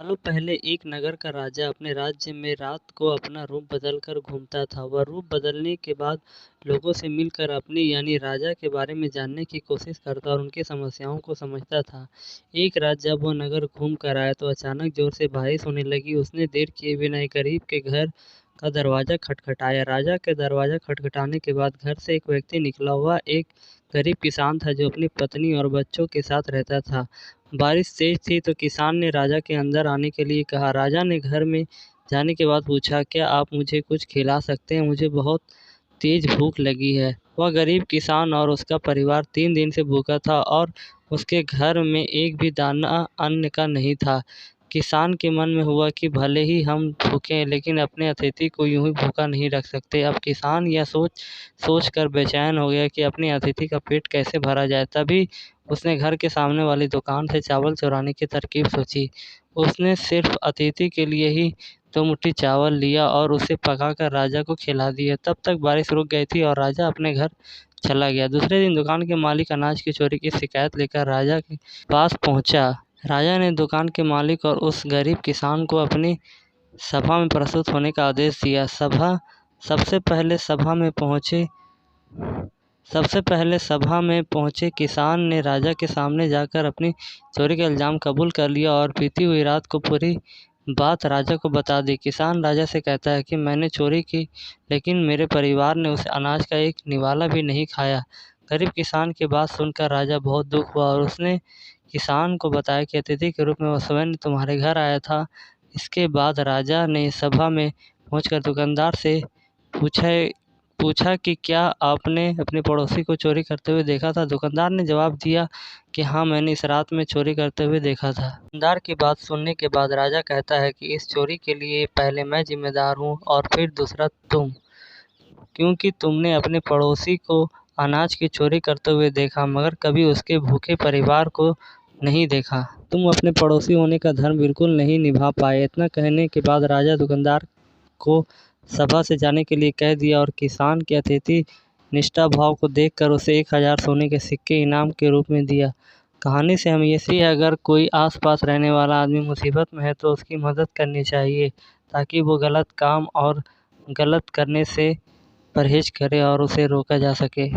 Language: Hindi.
सालों पहले एक नगर का राजा अपने राज्य में रात को अपना रूप बदलकर घूमता था। वह रूप बदलने के बाद लोगों से मिलकर अपनी यानी राजा के बारे में जानने की कोशिश करता और उनकी समस्याओं को समझता था। एक रात जब वह नगर घूम कर आया तो अचानक जोर से बारिश होने लगी। उसने देर किए बिना एक गरीब के घर का दरवाजा खटखटाया। राजा के दरवाजा खटखटाने के बाद घर से एक व्यक्ति निकला। वह एक गरीब किसान था जो अपनी पत्नी और बच्चों के साथ रहता था। बारिश तेज थी तो किसान ने राजा के अंदर आने के लिए कहा। राजा ने घर में जाने के बाद पूछा, क्या आप मुझे कुछ खिला सकते हैं? मुझे बहुत तेज भूख लगी है। वह गरीब किसान और उसका परिवार 3 दिन से भूखा था और उसके घर में एक भी दाना अन्न का नहीं था। किसान के मन में हुआ कि भले ही हम भूखे हैं लेकिन अपने अतिथि को यूं ही भूखा नहीं रख सकते। अब किसान यह सोच कर बेचैन हो गया कि अपने अतिथि का पेट कैसे भरा जाए। तभी उसने घर के सामने वाली दुकान से चावल चुराने की तरकीब सोची। उसने सिर्फ अतिथि के लिए ही 2 मुट्ठी चावल लिया और उसे पकाकर राजा को खिला दिया। तब तक बारिश रुक गई थी और राजा अपने घर चला गया। दूसरे दिन दुकान के मालिक अनाज की चोरी की शिकायत लेकर राजा के पास पहुंचा। राजा ने दुकान के मालिक और उस गरीब किसान को अपनी सभा में प्रस्तुत होने का आदेश दिया। सबसे पहले सभा में पहुंचे किसान ने राजा के सामने जाकर अपनी चोरी का इल्ज़ाम कबूल कर लिया और बीती हुई रात को पूरी बात राजा को बता दी। किसान राजा से कहता है कि मैंने चोरी की लेकिन मेरे परिवार ने उस अनाज का एक निवाला भी नहीं खाया। गरीब किसान की बात सुनकर राजा बहुत दुख हुआ और उसने किसान को बताया कि अतिथि के रूप में वह स्वयं तुम्हारे घर आया था। इसके बाद राजा ने सभा में पहुंचकर दुकानदार से पूछा कि क्या आपने अपने पड़ोसी को चोरी करते हुए देखा था? दुकानदार ने जवाब दिया कि हाँ, मैंने इस रात में चोरी करते हुए देखा था। दुकानदार की बात सुनने के बाद राजा कहता है कि इस चोरी के लिए पहले मैं जिम्मेदार हूँ और फिर दूसरा तुम, क्योंकि तुमने अपने पड़ोसी को अनाज की चोरी करते हुए देखा मगर कभी उसके भूखे परिवार को नहीं देखा। तुम अपने पड़ोसी होने का धर्म बिल्कुल नहीं निभा पाए। इतना कहने के बाद राजा दुकानदार को सभा से जाने के लिए कह दिया और किसान के अतिथि निष्ठा भाव को देखकर उसे 1000 सोने के सिक्के इनाम के रूप में दिया। कहानी से हम ये सीख, अगर कोई आसपास रहने वाला आदमी मुसीबत में है तो उसकी मदद करनी चाहिए ताकि वो गलत काम और गलत करने से परहेज करे और उसे रोका जा सके।